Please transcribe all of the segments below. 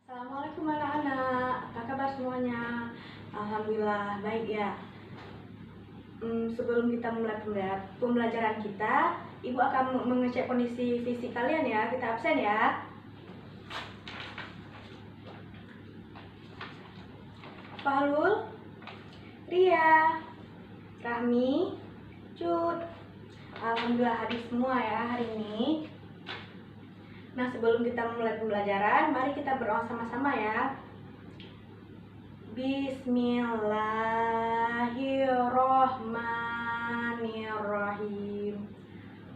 Assalamualaikum anak-anak, apa kabar semuanya? Alhamdulillah baik ya. Sebelum kita mulai pembelajaran kita, Ibu akan mengecek kondisi fisik kalian ya. Kita absen ya. Fahlul, Ria, Rahmi, Cut. Alhamdulillah hadir semua ya hari ini. Nah, sebelum kita mulai pembelajaran, mari kita berdoa sama-sama ya. Bismillahirrohmanirrohim.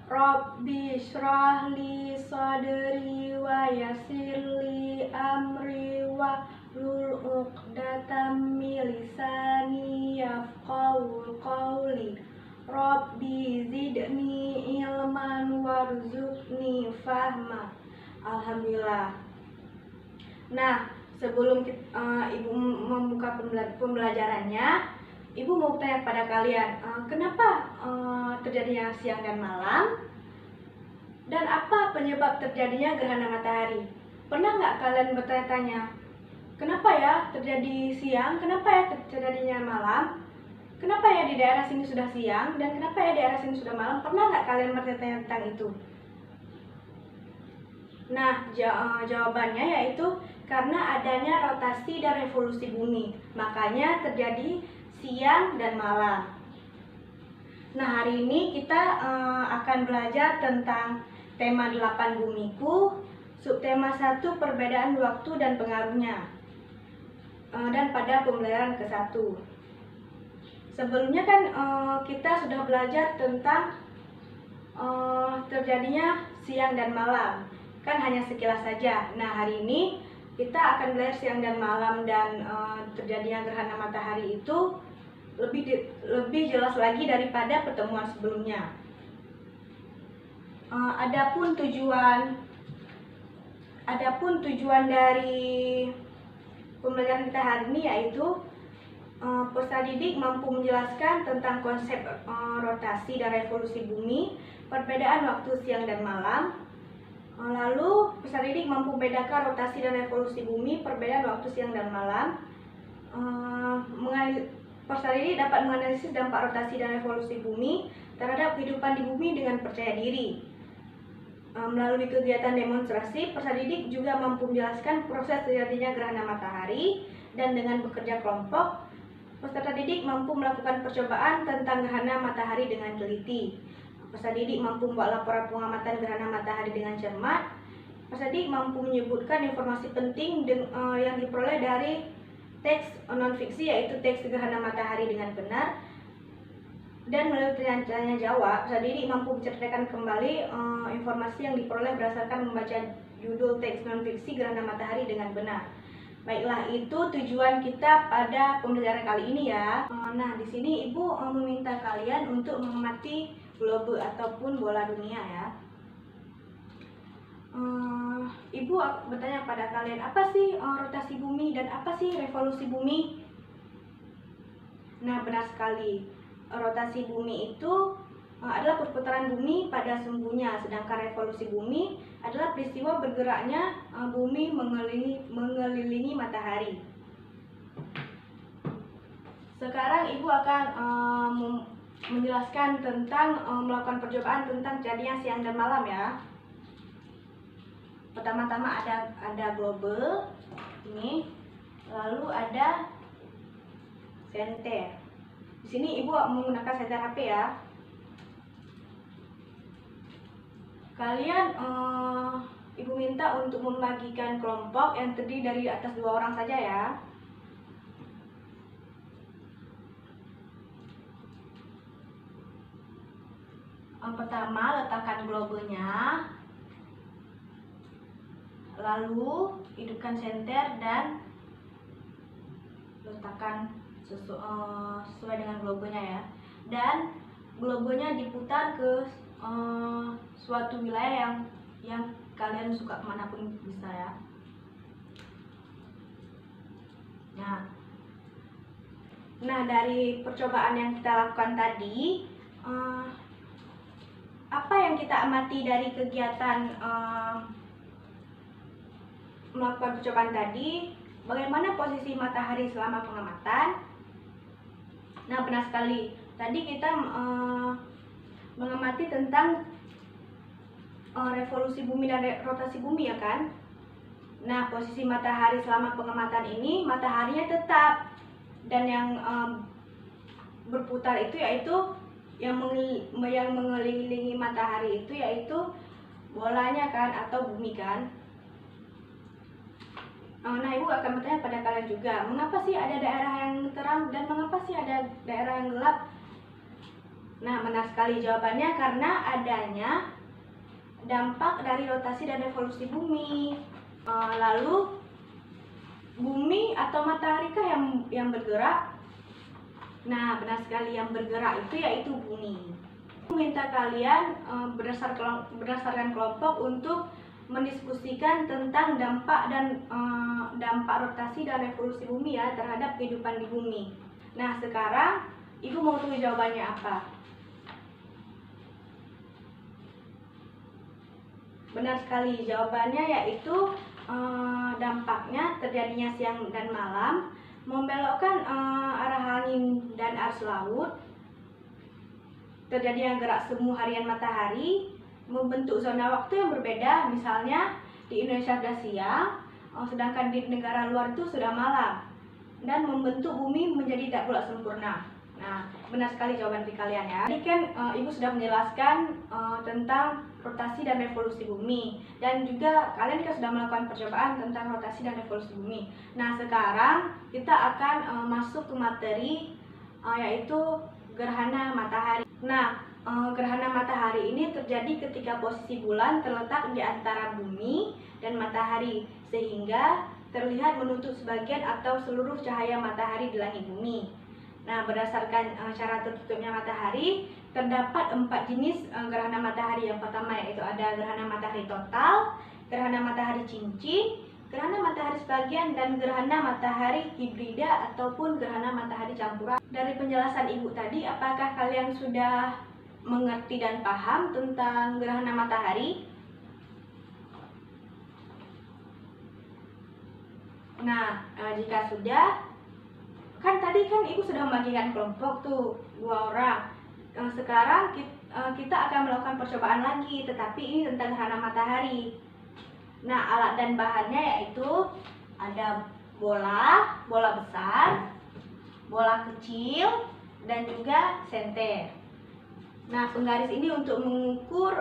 Rabbi shrah li sadri wa yassir li amri wa hlul 'uqdatam min lisani yafqahu qawli. Rabbi zidni ilman warzuqni fahma. Alhamdulillah. Nah, sebelum Ibu membuka pembelajarannya, Ibu mau tanya pada kalian, kenapa terjadinya siang dan malam? Dan apa penyebab terjadinya gerhana matahari? Pernah nggak kalian bertanya-tanya, kenapa ya terjadi siang, kenapa ya terjadinya malam? Kenapa ya di daerah sini sudah siang, dan kenapa ya di daerah sini sudah malam? Pernah nggak kalian bertanya tentang itu? Nah, jawabannya yaitu karena adanya rotasi dan revolusi bumi. Makanya terjadi siang dan malam. Nah, hari ini kita akan belajar tentang tema 8 bumiku, subtema 1 perbedaan waktu dan pengaruhnya. Dan pada pembelajaran ke-1. Sebelumnya kan kita sudah belajar tentang terjadinya siang dan malam. Kan hanya sekilas saja. Nah, hari ini kita akan belajar siang dan malam dan terjadinya gerhana matahari itu lebih jelas lagi daripada pertemuan sebelumnya. Adapun tujuan dari pembelajaran kita hari ini yaitu peserta didik mampu menjelaskan tentang konsep rotasi dan revolusi bumi, perbedaan waktu siang dan malam. Lalu peserta didik mampu membedakan rotasi dan revolusi bumi, perbedaan waktu siang dan malam. Peserta didik dapat menganalisis dampak rotasi dan revolusi bumi terhadap kehidupan di bumi dengan percaya diri. Melalui kegiatan demonstrasi, peserta didik juga mampu menjelaskan proses terjadinya gerhana matahari, dan dengan bekerja kelompok, peserta didik mampu melakukan percobaan tentang gerhana matahari dengan teliti. Peserta didik mampu membuat laporan pengamatan gerhana matahari dengan cermat. Peserta didik mampu menyebutkan informasi penting yang diperoleh dari teks non-fiksi, yaitu teks gerhana matahari dengan benar. Dan melalui tanya jawab, peserta didik mampu menceritakan kembali informasi yang diperoleh berdasarkan membaca judul teks non-fiksi gerhana matahari dengan benar. Baiklah, itu tujuan kita pada pembelajaran kali ini ya. Nah, di sini Ibu meminta kalian untuk mengamati globe ataupun bola dunia ya. Ibu bertanya pada kalian, apa sih rotasi bumi dan apa sih revolusi bumi? Nah, benar sekali. Rotasi bumi itu adalah perputaran bumi pada sumbunya, sedangkan revolusi bumi adalah peristiwa bergeraknya bumi mengelilingi matahari. Sekarang Ibu akan menjelaskan tentang melakukan percobaan tentang terjadinya siang dan malam ya. Pertama-tama ada globe ini, lalu ada senter. Di sini Ibu menggunakan senter HP ya. Kalian Ibu minta untuk membagikan kelompok yang terdiri dari atas 2 orang saja ya. Pertama, letakkan globenya, lalu hidupkan senter dan letakkan sesuai dengan globenya ya. Dan globenya diputar ke suatu wilayah yang kalian suka, kemanapun bisa ya. Nah, dari percobaan yang kita lakukan tadi, apa yang kita amati dari kegiatan melakukan percobaan tadi, bagaimana posisi matahari selama pengamatan? Nah, benar sekali. Tadi kita mengamati tentang revolusi bumi dan rotasi bumi, ya kan? Nah, posisi matahari selama pengamatan ini, mataharinya tetap, dan yang berputar itu yaitu yang mengelilingi matahari itu yaitu bolanya kan, atau bumi kan. Nah, Ibu akan bertanya pada kalian juga, mengapa sih ada daerah yang terang dan mengapa sih ada daerah yang gelap? Nah, benar sekali jawabannya karena adanya dampak dari rotasi dan revolusi bumi. Lalu bumi atau matahari kah yang bergerak? Nah, benar sekali, yang bergerak itu yaitu bumi. Minta kalian berdasarkan kelompok untuk mendiskusikan tentang dampak rotasi dan revolusi bumi ya terhadap kehidupan di bumi. Nah, sekarang Ibu mau tunggu jawabannya apa? Benar sekali, jawabannya yaitu dampaknya terjadinya siang dan malam, membelokkan arah angin dan arus laut, terjadinya gerak semu harian matahari, membentuk zona waktu yang berbeda, misalnya di Indonesia sudah siang, sedangkan di negara luar itu sudah malam, dan membentuk bumi menjadi tak bulat sempurna. Nah, benar sekali jawaban dari kalian ya. Tadi kan Ibu sudah menjelaskan tentang rotasi dan revolusi bumi, dan juga kalian kan sudah melakukan percobaan tentang rotasi dan revolusi bumi. Nah, sekarang kita akan masuk ke materi yaitu gerhana matahari. Nah, gerhana matahari ini terjadi ketika posisi bulan terletak di antara bumi dan matahari, sehingga terlihat menutup sebagian atau seluruh cahaya matahari di langit bumi. Nah, berdasarkan cara tertutupnya matahari, terdapat 4 jenis gerhana matahari. Yang pertama yaitu ada gerhana matahari total, gerhana matahari cincin, gerhana matahari sebagian, dan gerhana matahari hibrida ataupun gerhana matahari campuran. Dari penjelasan Ibu tadi, apakah kalian sudah mengerti dan paham tentang gerhana matahari? Nah, jika sudah, kan tadi kan Ibu sudah membagikan kelompok tuh 2 orang. Sekarang kita akan melakukan percobaan lagi, tetapi ini tentang gerhana matahari. Nah, alat dan bahannya yaitu ada bola besar, bola kecil, dan juga senter. Nah, penggaris ini untuk mengukur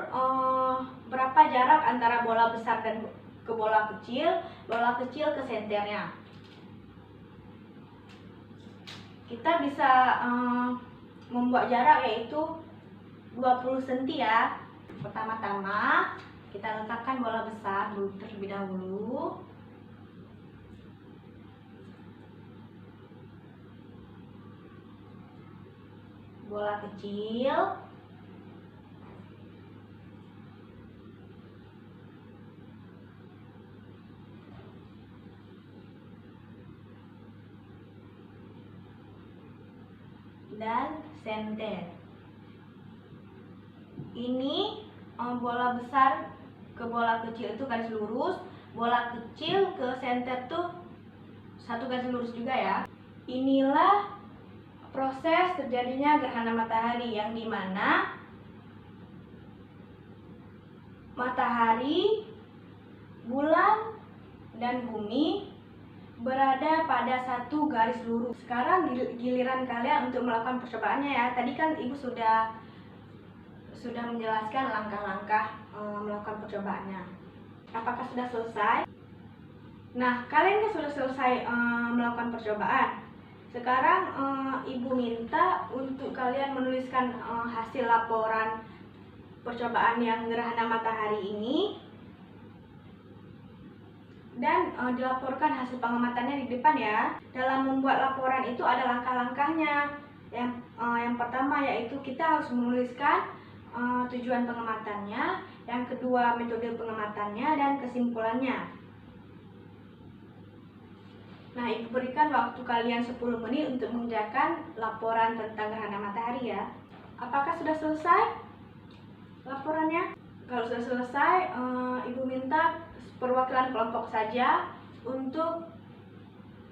berapa jarak antara bola besar dan ke bola kecil ke senternya. Kita bisa membuat jarak yaitu 20 cm ya. Pertama-tama kita letakkan bola besar terlebih dahulu. Bola kecil. Dan senter. Ini bola besar ke bola kecil itu garis lurus, bola kecil ke senter tuh satu garis lurus juga ya. Inilah proses terjadinya gerhana matahari, yang dimana matahari, bulan, dan bumi berada pada satu garis lurus. Sekarang giliran kalian untuk melakukan percobaannya ya. Tadi kan Ibu sudah menjelaskan langkah-langkah melakukan percobaannya. Apakah sudah selesai? Nah, kalian kan sudah selesai melakukan percobaan. Sekarang Ibu minta untuk kalian menuliskan hasil laporan percobaan yang gerhana matahari ini, dan dilaporkan hasil pengamatannya di depan ya. Dalam membuat laporan itu ada langkah-langkahnya. Yang pertama yaitu kita harus menuliskan tujuan pengamatannya, yang kedua metode pengamatannya, dan kesimpulannya. Nah, Ibu berikan waktu kalian 10 menit untuk mengerjakan laporan tentang gerhana matahari ya. Apakah sudah selesai laporannya? Kalau sudah selesai, Ibu minta perwakilan kelompok saja untuk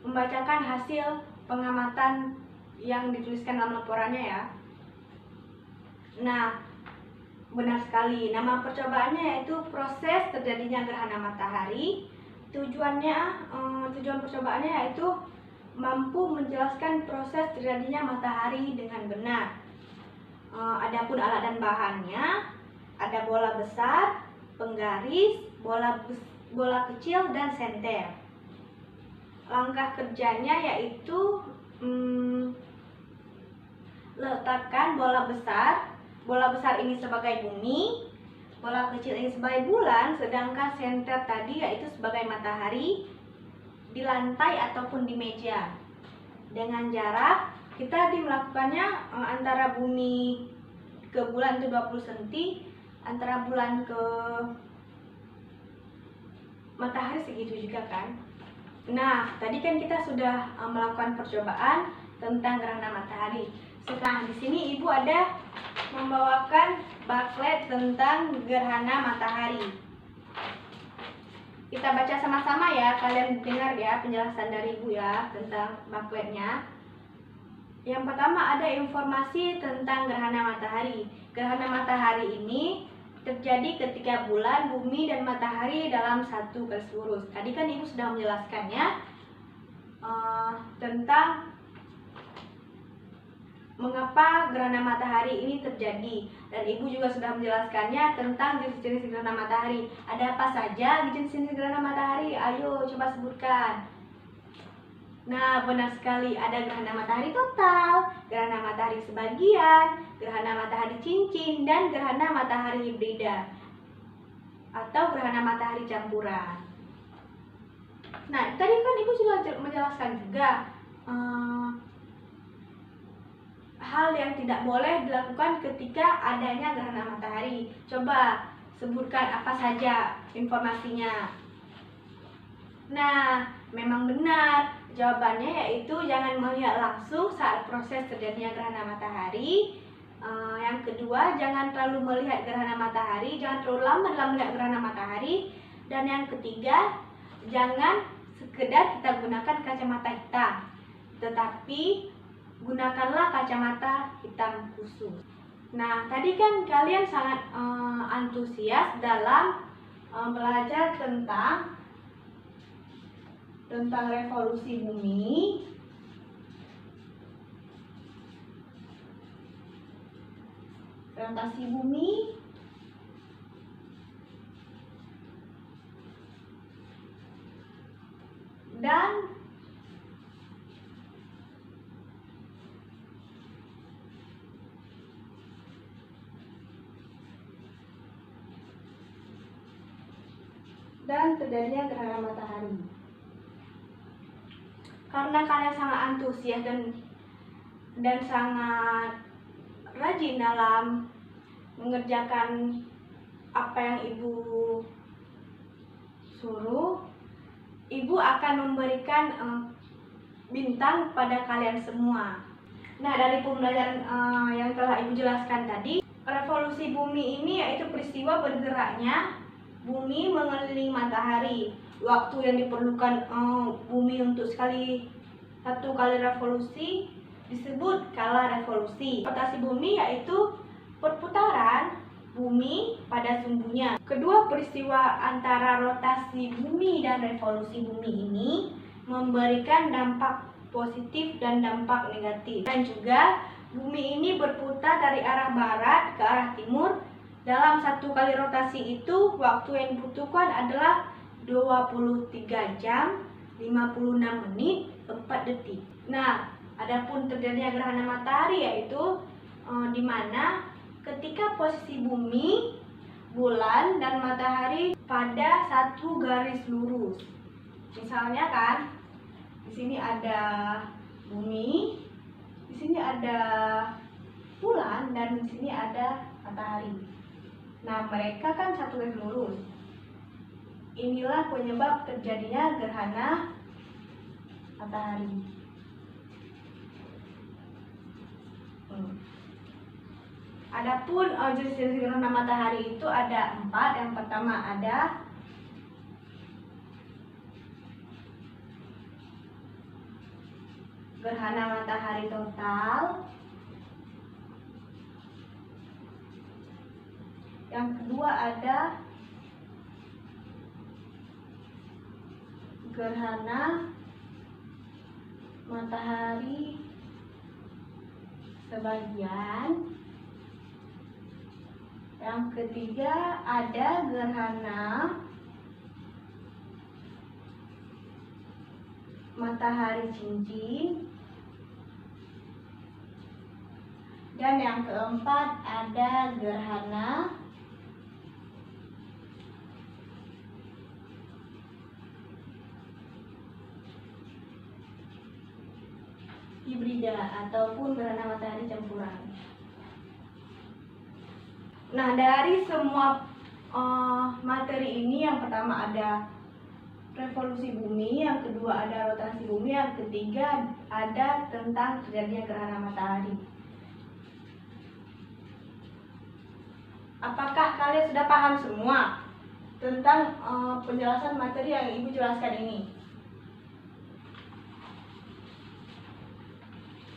membacakan hasil pengamatan yang dituliskan dalam laporannya ya. Nah, benar sekali. Nama percobaannya yaitu proses terjadinya gerhana matahari. Tujuan percobaannya yaitu mampu menjelaskan proses terjadinya matahari dengan benar. Adapun alat dan bahannya ada bola besar, penggaris, bola kecil dan senter. Langkah kerjanya yaitu letakkan bola besar ini sebagai bumi, bola kecil ini sebagai bulan, sedangkan senter tadi yaitu sebagai matahari di lantai ataupun di meja. Dengan jarak kita melakukannya antara bumi ke bulan itu 20 cm, antara bulan ke matahari segitu juga kan. Nah, tadi kan kita sudah melakukan percobaan tentang gerhana matahari. Sekarang di sini Ibu ada membawakan booklet tentang gerhana matahari. Kita baca sama-sama ya, kalian dengar ya penjelasan dari Ibu ya tentang bookletnya. Yang pertama ada informasi tentang gerhana matahari. Gerhana matahari ini terjadi ketika bulan, bumi, dan matahari dalam satu garis lurus. Tadi kan Ibu sudah menjelaskannya tentang mengapa gerhana matahari ini terjadi, dan Ibu juga sudah menjelaskannya tentang jenis-jenis gerhana matahari. Ada apa saja jenis-jenis gerhana matahari? Ayo coba sebutkan. Nah, benar sekali, ada gerhana matahari total, gerhana matahari sebagian, gerhana matahari cincin, dan gerhana matahari hibrida atau gerhana matahari campuran. Nah, tadi kan Ibu sudah menjelaskan juga hal yang tidak boleh dilakukan ketika adanya gerhana matahari. Coba sebutkan apa saja informasinya. Nah, memang benar. Jawabannya yaitu jangan melihat langsung saat proses terjadinya gerhana matahari. Yang kedua, jangan terlalu melihat gerhana matahari, jangan terlalu lama dalam melihat gerhana matahari. Dan yang ketiga, jangan sekedar kita gunakan kacamata hitam, tetapi gunakanlah kacamata hitam khusus. Nah, tadi kan kalian sangat antusias dalam belajar tentang revolusi bumi, rotasi bumi, dan terjadinya gerhana matahari. Karena kalian sangat antusias dan sangat rajin dalam mengerjakan apa yang Ibu suruh, Ibu akan memberikan bintang pada kalian semua. Nah, dari pembelajaran yang telah Ibu jelaskan tadi, revolusi bumi ini yaitu peristiwa bergeraknya bumi mengelilingi matahari. Waktu yang diperlukan bumi untuk satu kali revolusi disebut kala revolusi. Rotasi bumi yaitu perputaran bumi pada sumbunya. Kedua peristiwa antara rotasi bumi dan revolusi bumi ini memberikan dampak positif dan dampak negatif. Dan juga bumi ini berputar dari arah barat ke arah timur. Dalam satu kali rotasi itu waktu yang dibutuhkan adalah 23 jam 56 menit 4 detik. Nah, adapun terjadinya gerhana matahari yaitu di mana ketika posisi bumi, bulan, dan matahari pada satu garis lurus. Misalnya kan, di sini ada bumi, di sini ada bulan, dan di sini ada matahari. Nah, mereka kan satu garis lurus. Inilah penyebab terjadinya gerhana matahari. Adapun jenis-jenis gerhana matahari itu ada 4. Yang pertama ada gerhana matahari total. Yang kedua ada gerhana matahari sebagian. Yang ketiga ada gerhana matahari cincin. Dan yang keempat ada gerhana hibrida ataupun gerhana matahari campuran. Nah, dari semua materi ini, yang pertama ada revolusi bumi, yang kedua ada rotasi bumi, yang ketiga ada tentang terjadinya gerhana matahari. Apakah kalian sudah paham semua tentang penjelasan materi yang Ibu jelaskan ini?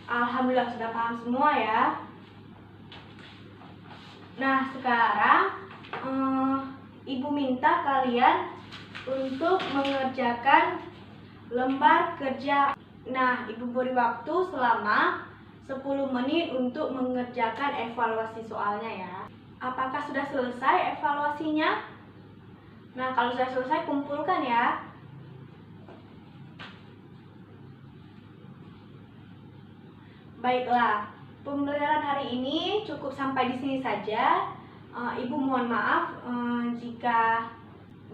Alhamdulillah sudah paham semua ya. Nah, sekarang Ibu minta kalian untuk mengerjakan lembar kerja. Nah, Ibu beri waktu selama 10 menit untuk mengerjakan evaluasi soalnya ya. Apakah sudah selesai evaluasinya? Nah, kalau sudah selesai kumpulkan ya. Baiklah, pembelajaran hari ini cukup sampai di sini saja. Ibu mohon maaf jika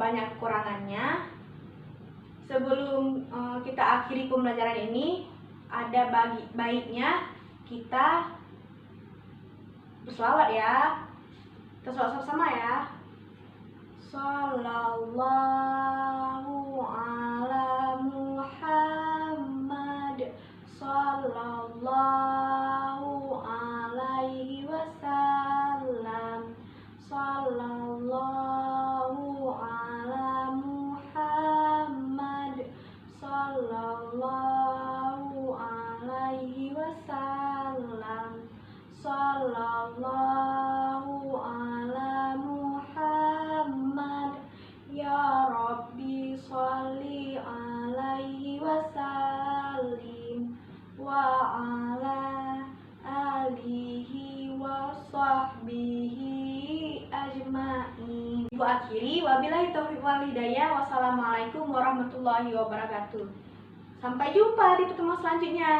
banyak kekurangannya. Sebelum kita akhiri pembelajaran ini, ada baiknya kita berselawat ya. Kita selawat sama ya. Sallallahu ala Muhammad, sallallahu alaihi wasallam, sallallahu ala Muhammad, sallallahu alaihi wasallam, sallallahu ala Muhammad. Ya Rabbi sholli alaihi wasallim wa ala alihi wa sahbihi ajma'in. Ibu akhiri, wabillahi taufiq wal hidayah. Wassalamualaikum warahmatullahi wabarakatuh. Sampai jumpa di pertemuan selanjutnya.